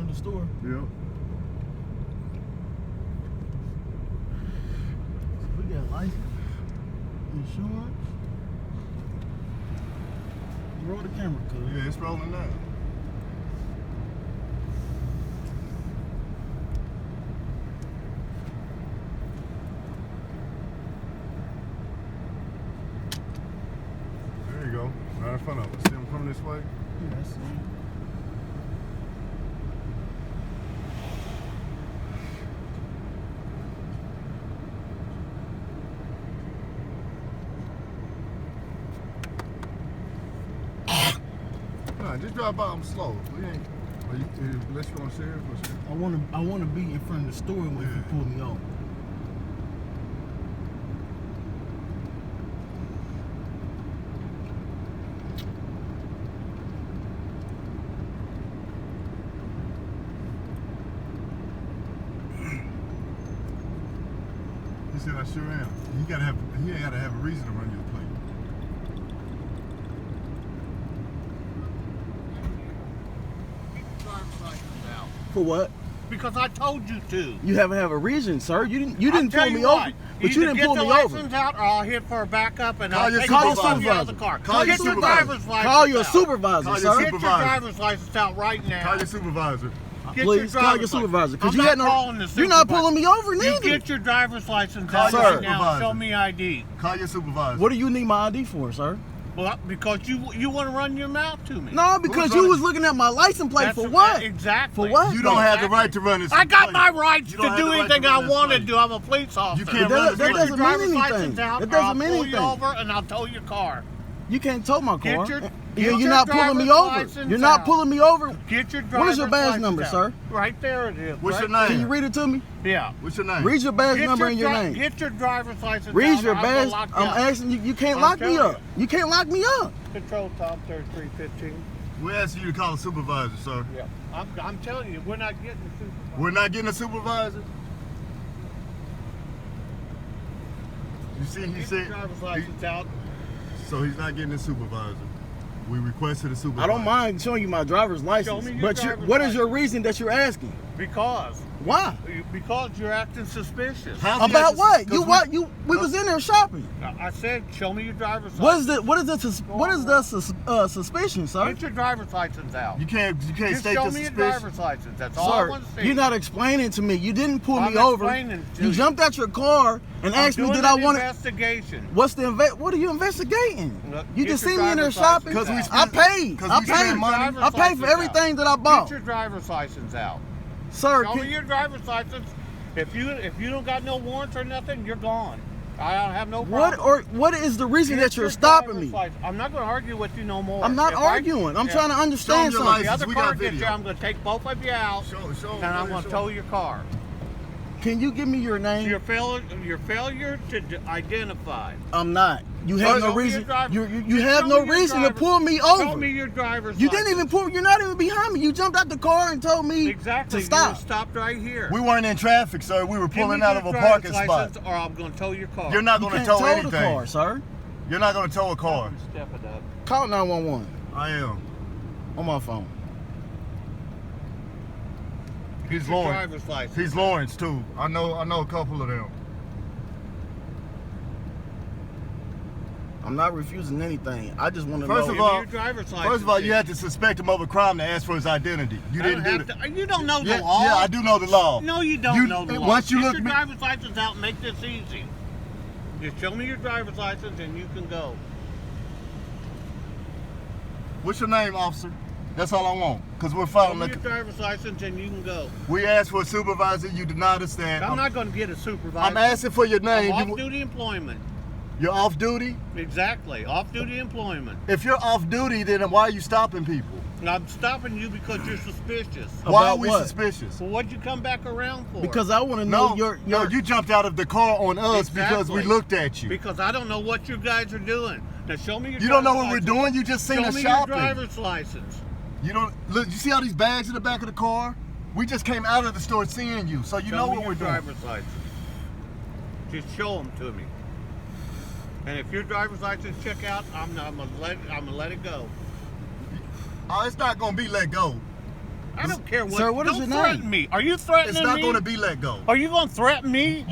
the store. Yep. So we got license, insurance. Roll the camera, cuz. Yeah, it's rolling now. There you go. Right in front of us. See him coming this way? Yeah, I see. Nah, just drive by them slow. We ain't. Unless you want to share. I wanna be in front of the store when you pull me over. He said, I sure am. He ain't gotta have a reason to run your plate. For what? Because I told you to. You haven't have a reason, sir. You didn't pull me over. But you didn't pull me over. Get the license out, or I'll hit for a backup, and I'll take you out of the car. Get your driver's license. Call your supervisor, sir. Get your driver's license out right now. Call your supervisor. Please call your supervisor, because you're not pulling me over neither. You get your driver's license out Call right now. Show me ID. Call your supervisor. What do you need my ID for, sir? Well, because you want to run your mouth to me. No, because you was looking at my license plate. For what? Exactly. For what? You don't have the right to run this. I got my rights to do anything I want to do. I'm a police officer. You can't run that doesn't mean anything. That doesn't mean anything. I'll pull you over and I'll tow your car. You can't tow my car. You're not pulling me over. You're not pulling me over. Get your driver's What is your badge license number, out. sir? Right there it is. What's your name? Can you read it to me? Yeah. What's your name? Read your badge number and your name. Get your driver's license Read out, your or I'm badge. gonna lock you I'm up. asking you. You can't lock me up. You can't lock me up. Control Tom 3315. We're asking you to call a supervisor, sir. Yeah. I'm telling you, we're not getting a supervisor. We're not getting a supervisor? You see, he Get said. your driver's license out. So he's not getting a supervisor. We requested a supervisor. I don't mind showing you my driver's license, me your but driver's what is your reason that you're asking? Because. Why? Because you're acting suspicious. About what? We was in there shopping. I said, show me your driver's What license. is the suspicion, sir? Get your driver's license out. You can't Just state show the me your suspicion. driver's license. That's all I want to see. You're not explaining to me. You didn't pull I'm me over. explaining to You you. jumped out your car and asked me, did I want to? Investigation. What are you investigating? Look, You get just your see me in there driver's shopping. license I out. paid. Because we spend money. I paid for everything that I bought. Get your driver's license out. Sir, Show me your driver's license. If you don't got no warrants or nothing, you're gone. I don't have no problem. what is the reason Get that you're your stopping driver's me? license. I'm not going to argue with you no more. I'm not arguing. I'm trying to understand Show 'em your something. The other We car got gets you, video. I'm going to take both of you out, Show and I'm going to tow your car. Can you give me your name? Your failure to identify. I'm not. You have no Show me reason. your driver- You have no reason to pull me over. Show me your driver's You license. didn't even pull. You're not even behind me. You jumped out the car and told me Exactly. to stop. You stopped right here. We weren't in traffic, sir. We were Give me pulling out your of a driver's parking spot. license, or I'm going to tow your car. You're not You going to can't tow tow anything. the car, sir. You're not going to tow a car. Step it up. Call 911 I am. on my phone. He's Your Lawrence. driver's license. He's Lawrence too. I know a couple of them. I'm not refusing anything. I just want to First know. of all, your driver's license. First of all, you had to suspect him of a crime to ask for his identity. You didn't do that. You don't know the Yeah, law. yeah, I do know the law. No, you don't know the law. Once you Get look your me, driver's license out and make this easy. Just show me your driver's license and you can go. what's your name, officer? That's all I want, because we're Show following me the. your driver's license and you can go. We asked for a supervisor. You denied us that. I'm not going to get a supervisor. I'm asking for your name. Off-duty employment. You're off duty. Exactly. Off-duty employment. If you're off duty, then why are you stopping people? And I'm stopping you because you're suspicious. Why are About we what? suspicious? Well, what'd you come back around for? Because I want to know No, you jumped out of the car on us because we Exactly. looked at you. Because I don't know what you guys are doing. Now show me your. You don't know driver's what we're license. doing. You just seen Show us me shopping. your driver's license. You don't look. You see all these bags in the back of the car? We just came out of the store seeing you, so you know Show me what your we're doing. driver's license. Just show them to me. And if your driver's license check out, I'm gonna let it go. Oh, it's not gonna be let go. I don't care what. Sir, what is don't your threaten name? me. Are you threatening me? It's not going to be let go. Are you going to threaten me?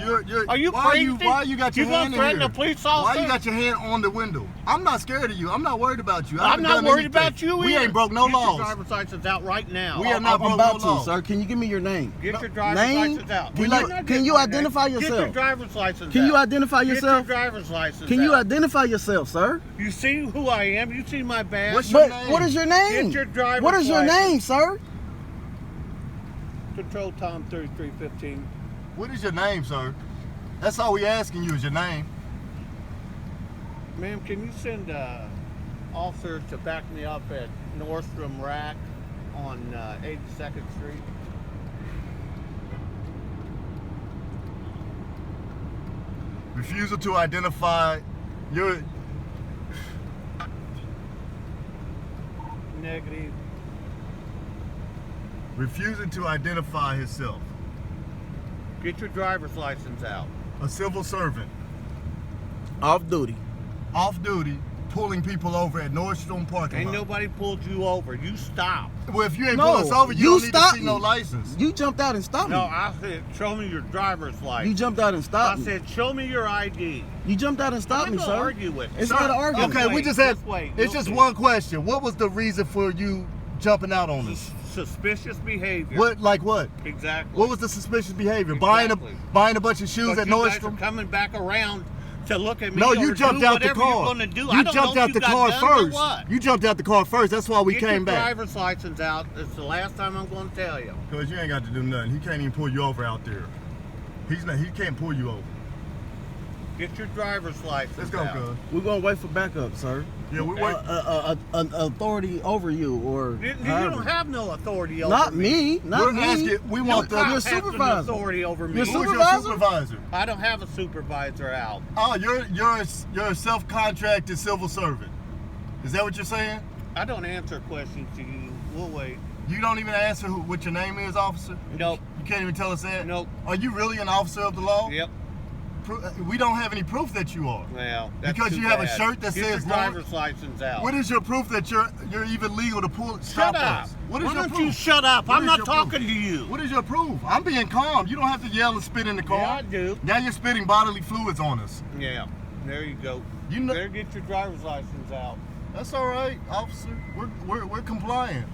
Are you crazy? Why you got your hand in here? You going to threaten a police officer? Why you got your hand on the window? I'm not scared of you. I'm not worried about you. I'm not worried about you either. We ain't broke no Get laws. your driver's license out right now. We are not I'm broke about no laws. to, sir. Can you give me your name? Get your driver's Name? license out. Can you identify yourself? Get your driver's license Can out. you identify yourself? Get your driver's license Can you out. identify yourself, sir? You see who I am? You see my badge? What's your But name? what is your name? Get your driver's What is your license. name, sir? Control Tom 3315. What is your name, sir? That's all we asking you is your name. Ma'am, can you send officer to back me up at Nordstrom Rack on 82nd Street? Refusal to identify your... Negative. Refusing to identify himself. Get your driver's license out. A civil servant. Off duty. Off duty, pulling people over at Nordstrom parking Ain't lot. nobody pulled you over. You stopped. Well, if you ain't No, pull us over, you don't need to stopped see no me. license. You jumped out and stopped No, me. I said, show me your driver's license. You jumped out and I stopped me. said, show me your ID. You jumped out and stopped I'm me, not sir. gonna argue with you. It's Sir, not an argument. Okay, we Wait, just had. just wait. It's You'll just see. one question. What was the reason for you jumping out on us? Suspicious behavior. What, like what? Exactly. What was the suspicious behavior? Exactly. Buying a bunch of shoes But at you guys are Nordstrom? coming back around to look at me. No, or you jumped do out the whatever car. You're gonna do. You I don't jumped know out if the you got car guns or first. what. You jumped out the car first. That's why we Get came your back. driver's license out. It's the last time I'm going to tell you. Because you ain't got to do nothing. He can't even pull you over out there. He can't pull you over. Get your driver's license Let's go, out. cuz. We're gonna wait for backup, sir. Yeah, we wait. An authority over you, or You however. don't have no authority over Not me. me. Not We're me. asking. We want Your the. cop has some supervisor. authority over me. Your Who's your supervisor? supervisor? I don't have a supervisor out. Oh, you're a self-contracted civil servant. Is that what you're saying? I don't answer questions to you. We'll wait. You don't even answer what your name is, officer? Nope. You can't even tell us that? Nope. Are you really an officer of the law? Yep. We don't have any proof that you are. Well, that's Because too you have a bad. shirt that Get says your driver's license out. What is your proof that you're even legal to Shut stop up. us? What is Why your don't proof? you shut up? What I'm is not your talking proof? to you. What is your proof? I'm being calm. You don't have to yell and spit in the car. Yeah, I do. Now you're spitting bodily fluids on us. Yeah. There you go. You know- better get your driver's license out. That's all right, officer. We're compliant.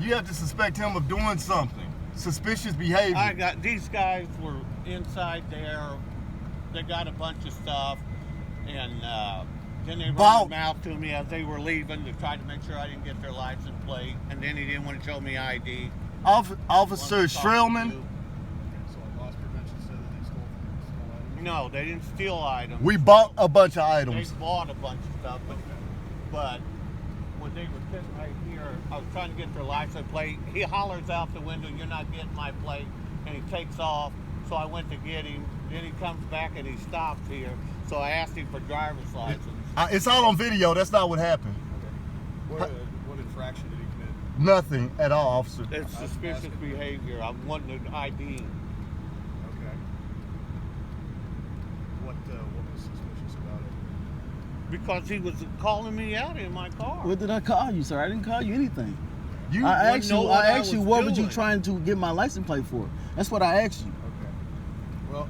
You have to suspect him of doing something. Suspicious behavior. These guys were inside there. They got a bunch of stuff, and then they ran their mouth to me as they were leaving to try to make sure I didn't get their license plate. And then he didn't want to show me ID. Officer Shrillman. No, they didn't steal items. We bought a bunch of They items. bought a bunch of stuff, but when they were sitting right here, I was trying to get their license plate. He hollers out the window, "You're not getting my plate," and he takes off. So I went to get him. Then he comes back and he stops here. So I asked him for driver's license. It's all on video. That's not what happened. What infraction did he commit? Nothing at all, officer. It's suspicious behavior. I'm wanting an ID. Okay. What was suspicious about it? Because he was calling me out in my car. What did I call you, sir? I didn't call you anything. You I wouldn't know what I I asked you, was what were you doing. trying to get my license plate for? That's what I asked you. Okay. Well,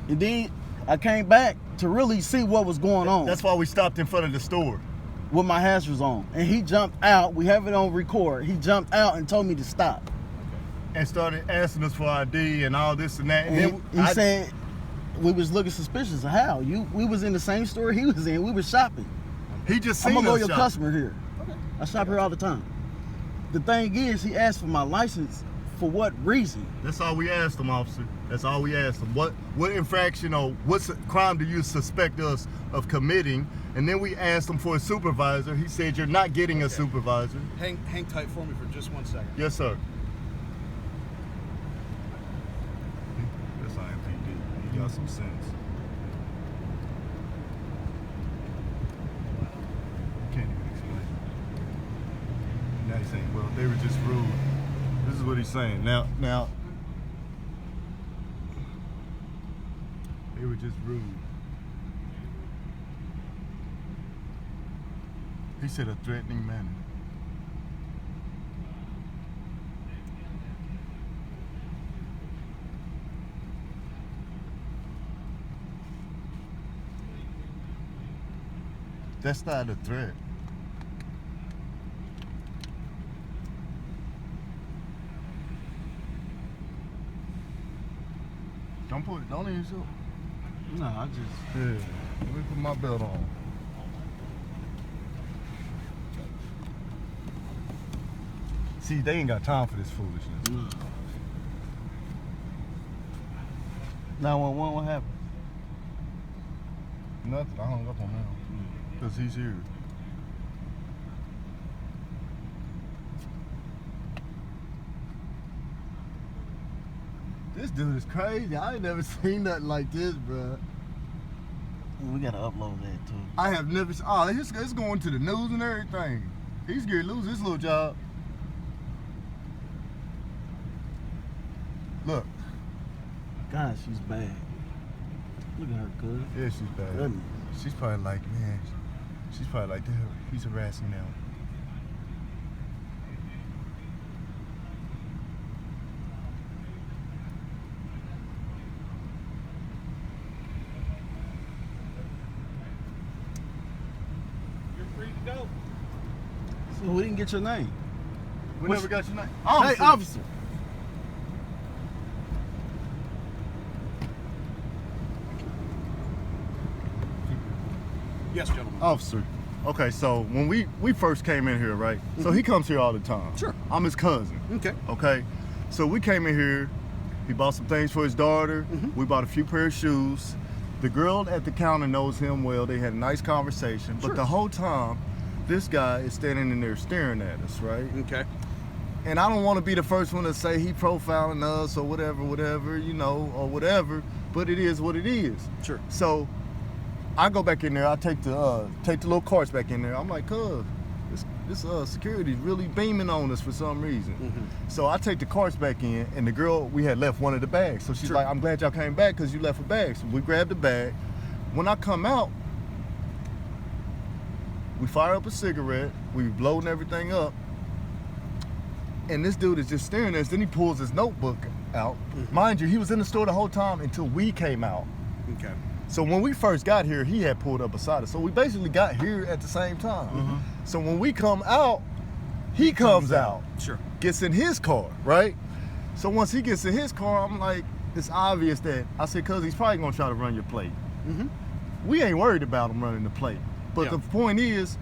And then I came back to really see what was going on That's why we stopped in front of the store. with my hazards on. And he jumped out. We have it on record. He jumped out and told me to stop. And started asking us for ID and all this and that. And And then he said we was looking suspicious. How? We was in the same store he was in. We was shopping. he just seen I'm a us loyal shop. customer here. I shop here all the time. The thing is, he asked for my license for what reason? That's all we asked him, officer. That's all we asked him. What infraction or what crime do you suspect us of committing? And then we asked him for a supervisor. He said, you're not getting a supervisor. hang tight for me for just 1 second. Yes, sir. That's IMPD. He got some sense. Can't even explain. Now he's saying, well, they were just rude. This is what he's saying. Now, they were just rude. He said a threatening manner. That's not a threat. Don't even shoot. No, I just. Yeah. Let me put my belt on. See, they ain't got time for this foolishness. No. 911, what happened? Nothing. I hung up on him. Because he's here. This dude is crazy. I ain't never seen nothing like this, bro. We gotta upload that too. I have never seen. Oh, it's going to the news and everything. He's getting to lose his little job. Look. God, she's bad. Look at her, cuz. Yeah, she's bad. Goodness. She's probably like, man, she's probably like, damn, he's harassing now. You're free to go. So we didn't get your name. We What's- never got your name. Hey, officer. Yes, gentlemen. Officer. Okay, so when we first came in here, right? So he comes here all the time. Sure. I'm his cousin. Okay. Okay. So we came in here. He bought some things for his daughter. We bought a few pair of shoes. The girl at the counter knows him well. They had a nice conversation. But Sure. the whole time, this guy is standing in there staring at us, right? Okay. And I don't want to be the first one to say he profiling us or whatever, you know, or whatever. But it is what it is. Sure. So I go back in there. I take the little carts back in there. I'm like, cuz, this security's really beaming on us for some reason. So I take the carts back in, and the girl, we had left one of the bags. So she's Sure. like, I'm glad y'all came back because you left a bag. So we grabbed the bag. When I come out, we fire up a cigarette. We loading everything up. And this dude is just staring at us. Then he pulls his notebook out. Mind you, he was in the store the whole time until we came out. Okay. So when we first got here, he had pulled up beside us. So we basically got here at the same time. So when we come out, he comes out, Sure. gets in his car, right? So once he gets in his car, I'm like, it's obvious that, I said, cuz he's probably gonna try to run your plate. We ain't worried about him running the plate. But Yeah. the point is,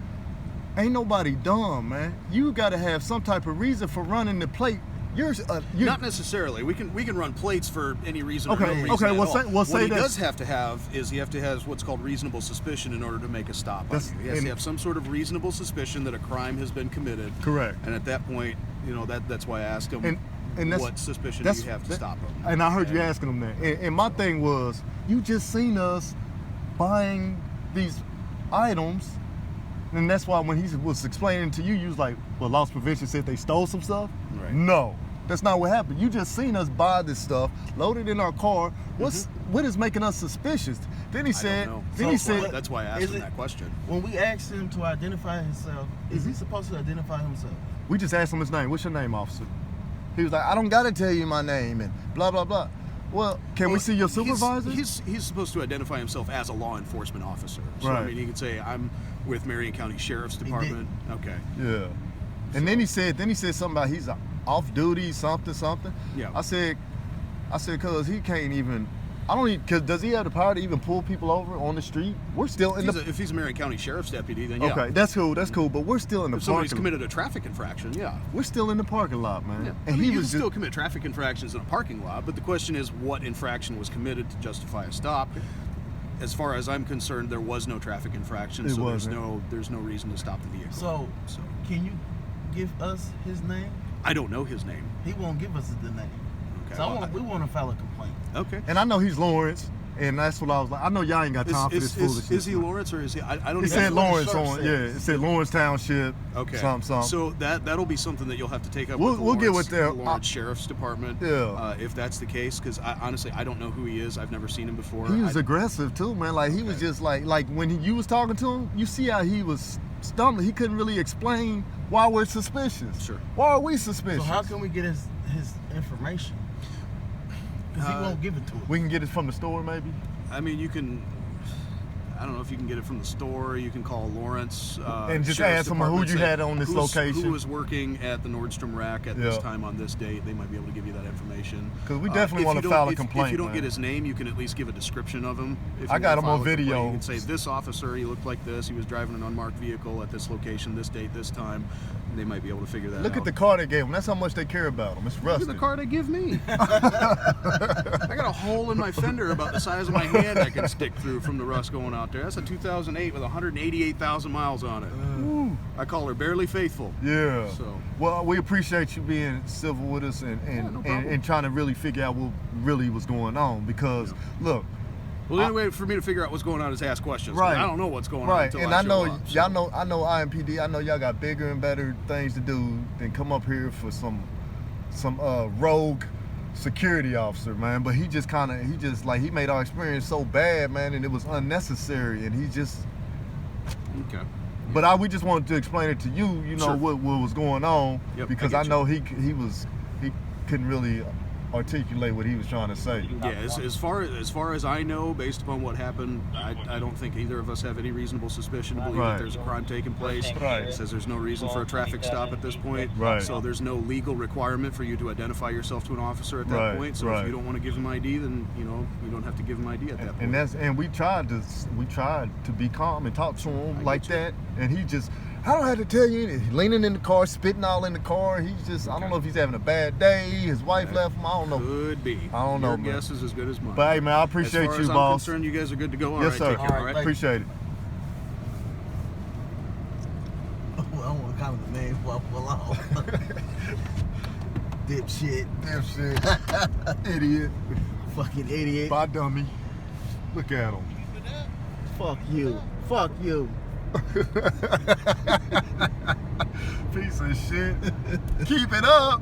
ain't nobody dumb, man. You gotta have some type of reason for running the plate. You're Not necessarily. We can run plates for any reason Okay, or no reason okay, at we'll all. say- we'll what say he that- does have to have is he have to have what's called reasonable suspicion in order to make a stop on That's- you. He has and- to have some sort of reasonable suspicion that a crime has been committed. Correct. And at that point, you know, that's why I asked him And that's, what suspicion do you have to stop him. And I heard you Okay. asking him that. And my thing was, you just seen us buying these items, and that's why when he was explaining to you, you was like, well, loss prevention said they stole some stuff? Right. No, that's not what happened. You just seen us buy this stuff, load it in our car. What is making us suspicious? Then he said, I don't know. then he That's why- said, that's why I asked is him it- that question. When we asked him to identify himself, is he supposed to identify himself? we just asked him his name. What's your name, officer? He was like, I don't gotta tell you my name and blah, blah, blah. Well, can we Well, see your supervisor? He's supposed to identify himself as a law enforcement officer. So I Right. mean, he could say, "I'm with Marion County Sheriff's did. Department." Okay. Yeah. And then he said something about he's off duty, something. Yeah. I said, cause he can't even. I don't even. Cause does he have the power to even pull people over on the street? We're still in If he's a Marion County Sheriff's deputy, then yeah. Okay, that's cool. That's cool. But we're still in the If somebody's parking. committed a traffic infraction, yeah. We're still in the parking lot, man. Yeah. And I mean, he you can was still just. commit traffic infractions in a parking lot, but the question is what infraction was committed to justify a stop. As far as I'm concerned, there was no traffic infraction, It so wasn't. there's no reason to stop the vehicle. So, can you give us his name? I don't know his name. He won't give us the name. Okay. So well, we want to file a complaint. okay. And I know he's Lawrence, and that's what I was like. I know y'all ain't got time for this foolishness. Is he Lawrence or is he? I don't. He even said what the Lawrence shirt on. says. Yeah, it said Lawrence Township. Okay. Something. So that'll be something that you'll have to take up We'll- with the we'll get Lawrence, with that. the Lawrence Sheriff's Department. Yeah. If that's the case, because honestly, I don't know who he is. I've never seen him before. He was I- aggressive too, man. Like he was just like when you was talking to him, you see how he was stumbling. He couldn't really explain why we're suspicious. Sure. Why are we suspicious? So how can we get his information? Because he won't give it to us. we can get it from the store, maybe? I mean, you can. I don't know if you can get it from the store. You can call Lawrence. And just Sheriff's ask them who Department, you say, had on this location. Who was working at the Nordstrom rack at this Yeah. time on this date. They might be able to give you that information. Because we definitely If want you to don't- file a if- complaint. If you don't man. get his name, you can at least give a description of him. If I you got wanna him file on a complaint, video. You can say, this officer, he looked like this. He was driving an unmarked vehicle at this location, this date, this time. They might be able to figure that out. Look at the car they gave him. That's how much they care about him. It's Look rusted. at the car they give me. I got a hole in my fender about the size of my hand I can stick through from the rust going out there. That's a 2008 with 188,000 miles on it. Ooh. I call her barely faithful. Yeah. So. Well, we appreciate you being civil with us and no problem. and trying to really figure out what really was going on. Because look, Well, the only way for me to figure out what's going on is ask questions. 'cause Right. I don't know what's going on right, until and I I know show up, so. y'all know, I know IMPD. I know y'all got bigger and better things to do than come up here for some rogue security officer, man. But he just he made our experience so bad, man, and it was unnecessary. And he just. Okay. But we just wanted to explain it to you, you know, Sure. what was going on, Yep, because I I get know he couldn't really articulate what he was trying to say. Yeah, as far as I know, based upon what happened, I don't think either of us have any reasonable suspicion to believe Right. that there's a crime taking place. Right. It says there's no reason for a traffic stop at this point. Right. So there's no legal requirement for you to identify yourself to an officer at that Right, point. So right. if you don't want to give him ID, then you don't have to give him ID at that point. And we tried to be calm and talk to him like that, and he just. I don't have to tell you anything. He's leaning in the car, spitting all in the car. He's just, I don't know if he's having a bad day. His wife left him. I don't know. Could be. I don't know, Your man. guess is as good as mine. But hey, man, I appreciate as far you, as boss. I'm concerned, you guys are good to go. All Yes, right, sir. take care. All right. Appreciate it. I don't want to call him the name before I pull off. Dipshit. Dipshit. Idiot. Fucking idiot. Bye, dummy. Look at him. Fuck you. Fuck you. Piece of shit. Keep it up.